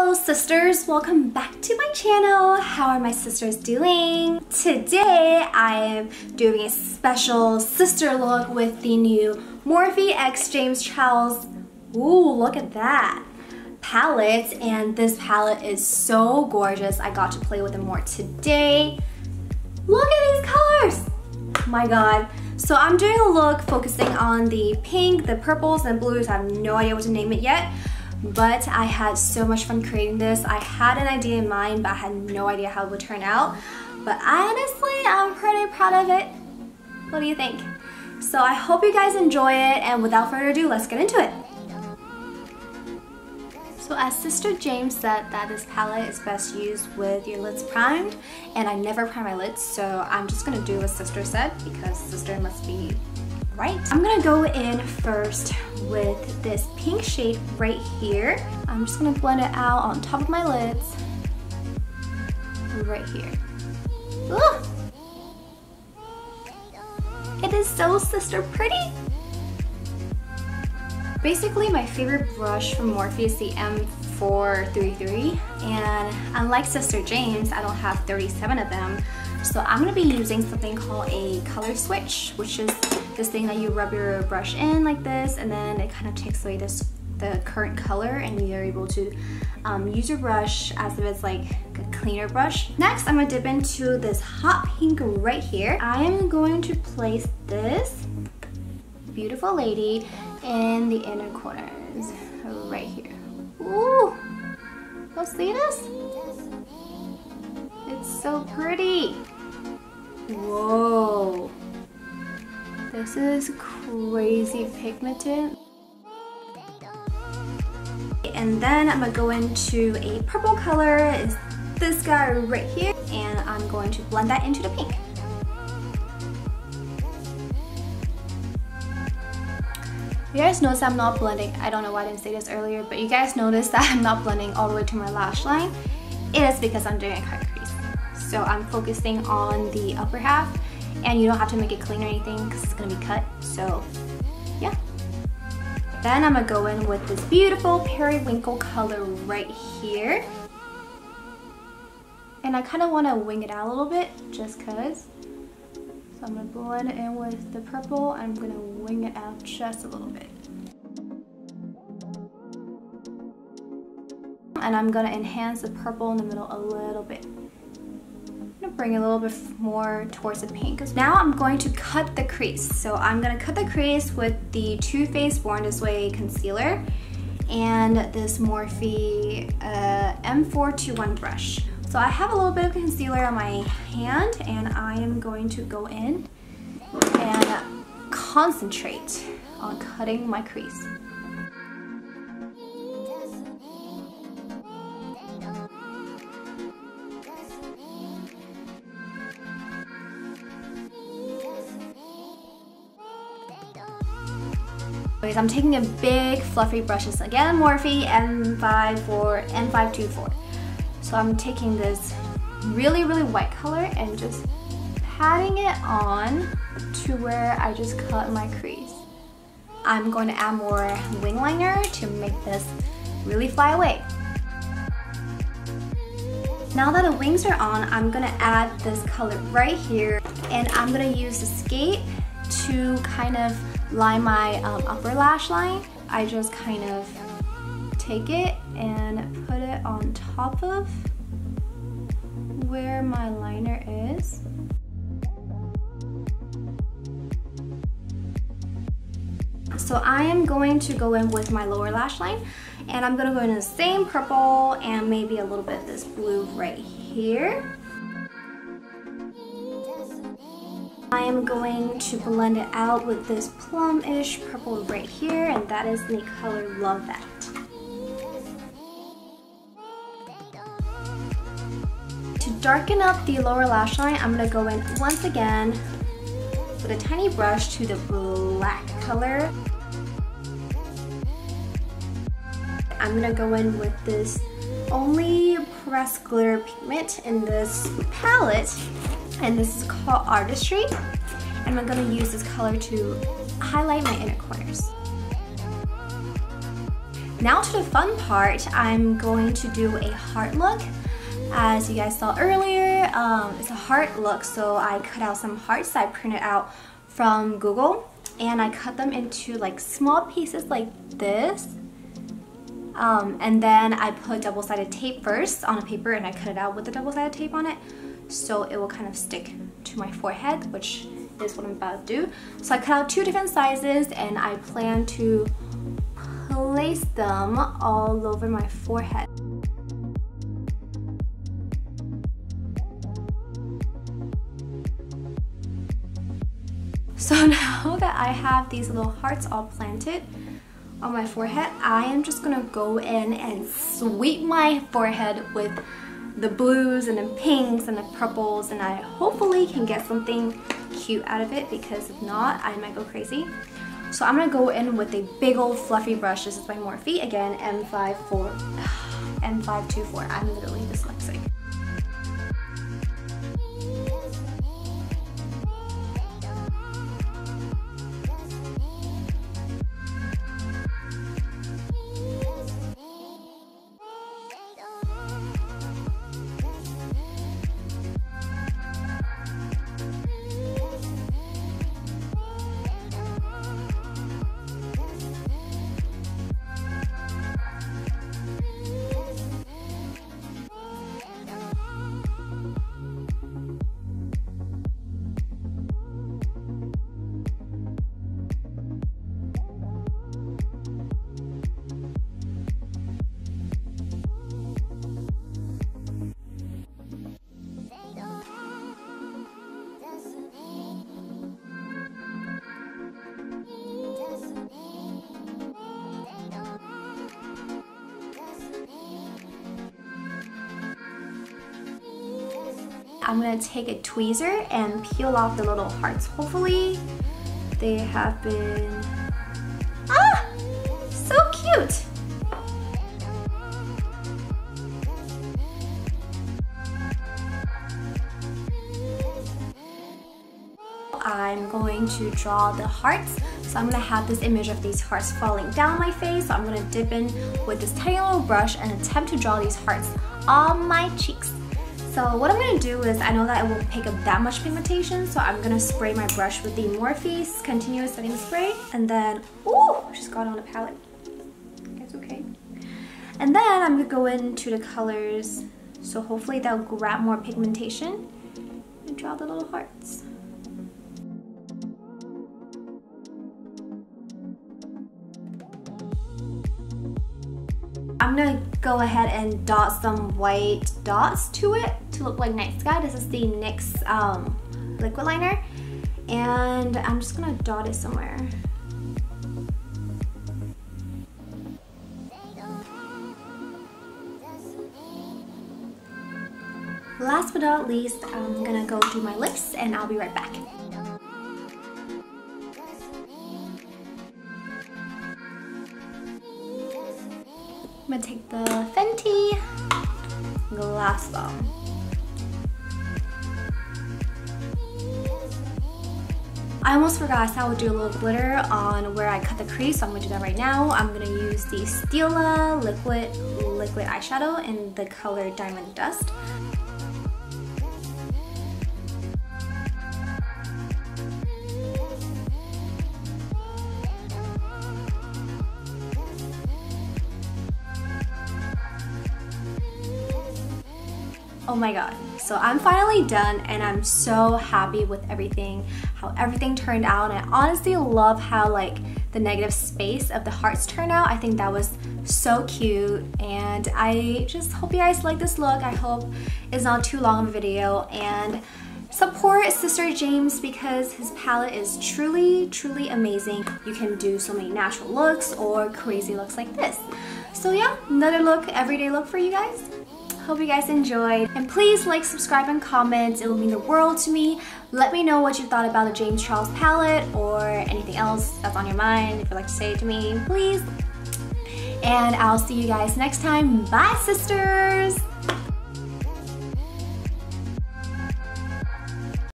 Hello sisters, welcome back to my channel. How are my sisters doing? Today I am doing a special sister look with the new Morphe x James Charles, ooh, look at that, palette. And this palette is so gorgeous. I got to play with it more today. Look at these colors! My god. So I'm doing a look focusing on the pink, the purples, and blues. I have no idea what to name it yet. But I had so much fun creating this. I had an idea in mind, but I had no idea how it would turn out. But honestly, I'm pretty proud of it. What do you think? So I hope you guys enjoy it, and without further ado, let's get into it. So as Sister James said, that this palette is best used with your lids primed, and I never prime my lids, so I'm just gonna do what Sister said because Sister must be right. I'm gonna go in first with this pink shade right here. I'm just gonna blend it out on top of my lids right here. Ugh. It is so sister pretty. Basically, my favorite brush from Morphe is the M433, and unlike Sister James, I don't have 37 of them. So I'm going to be using something called a color switch, which is this thing that you rub your brush in like this, and then it kind of takes away the current color, and you're able to use your brush as if it's like a cleaner brush. Next, I'm going to dip into this hot pink right here. I am going to place this beautiful lady in the inner corners right here. Ooh! Y'all see this? It's so pretty. Whoa. This is crazy pigmented. And then I'm gonna go into a purple color, is this guy right here, and I'm going to blend that into the pink. You guys notice I'm not blending, I don't know why I didn't say this earlier, but you guys notice that I'm not blending all the way to my lash line. It is because I'm doing a cut crease. So I'm focusing on the upper half, and you don't have to make it clean or anything because it's gonna be cut, so yeah. Then I'm gonna go in with this beautiful periwinkle color right here. And I kind of want to wing it out a little bit, just cause. So I'm gonna blend it in with the purple, and I'm gonna wing it out just a little bit. And I'm gonna enhance the purple in the middle a little bit. I'm gonna bring it a little bit more towards the pink. Now I'm going to cut the crease. So I'm gonna cut the crease with the Too Faced Born This Way concealer and this Morphe M421 brush. So I have a little bit of concealer on my hand, and I am going to go in and concentrate on cutting my crease. I'm taking a big fluffy brushes, again Morphe M524. So I'm taking this really white color and just patting it on to where I just cut my crease. I'm going to add more wing liner to make this really fly away. Now that the wings are on, I'm going to add this color right here, and I'm going to use the skate to kind of line my upper lash line. I just kind of take it and put it on top of where my liner is. So I am going to go in with my lower lash line, and I'm going to go in the same purple and maybe a little bit of this blue right here. I am going to blend it out with this plum-ish purple right here, and that is the color Love That. To darken up the lower lash line, I'm going to go in once again with a tiny brush to the black color. I'm going to go in with this Only Pressed Glitter pigment in this palette, and this is called Artistry, and I'm going to use this color to highlight my inner corners. Now to the fun part, I'm going to do a heart look. As you guys saw earlier, it's a heart look, so I cut out some hearts that I printed out from Google, and I cut them into like small pieces like this. And then I put double-sided tape first on a paper, and I cut it out with the double-sided tape on it, so it will kind of stick to my forehead, which is what I'm about to do. So I cut out 2 different sizes, and I plan to place them all over my forehead. So now that I have these little hearts all planted on my forehead, I am just gonna go in and sweep my forehead with the blues and the pinks and the purples, and I hopefully can get something cute out of it, because if not, I might go crazy. So I'm gonna go in with a big old fluffy brush. This is by Morphe, again, M524. I'm literally dyslexic. I'm gonna take a tweezer and peel off the little hearts. Hopefully they have been, so cute. I'm going to draw the hearts. So I'm gonna have this image of these hearts falling down my face. So I'm gonna dip in with this tiny little brush and attempt to draw these hearts on my cheeks. So what I'm going to do is, I know that it won't pick up that much pigmentation, so I'm going to spray my brush with the Morphe Continuous Setting Spray, and then, ooh, just got on the palette. It's okay. And then I'm going to go into the colors, so hopefully they'll grab more pigmentation, and draw the little hearts. I'm gonna go ahead and dot some white dots to it to look like night sky. This is the NYX liquid liner, and I'm just gonna dot it somewhere. Last but not least, I'm gonna go do my lips, and I'll be right back. I'm gonna take the Fenty Glass Bomb. I almost forgot I said I would do a little glitter on where I cut the crease, so I'm gonna do that right now. I'm gonna use the Stila liquid eyeshadow in the color Diamond Dust. Oh my god, so I'm finally done, and I'm so happy with everything, how everything turned out, and I honestly love how like the negative space of the hearts turned out. I think that was so cute, and I just hope you guys like this look. I hope it's not too long of a video, and support Sister James because his palette is truly amazing. You can do so many natural looks or crazy looks like this. So yeah, another look, everyday look for you guys. Hope you guys enjoyed, and please like, subscribe, and comment. It will mean the world to me. Let me know what you thought about the James Charles palette or anything else that's on your mind. If you'd like to say it to me, please. And I'll see you guys next time. Bye, sisters!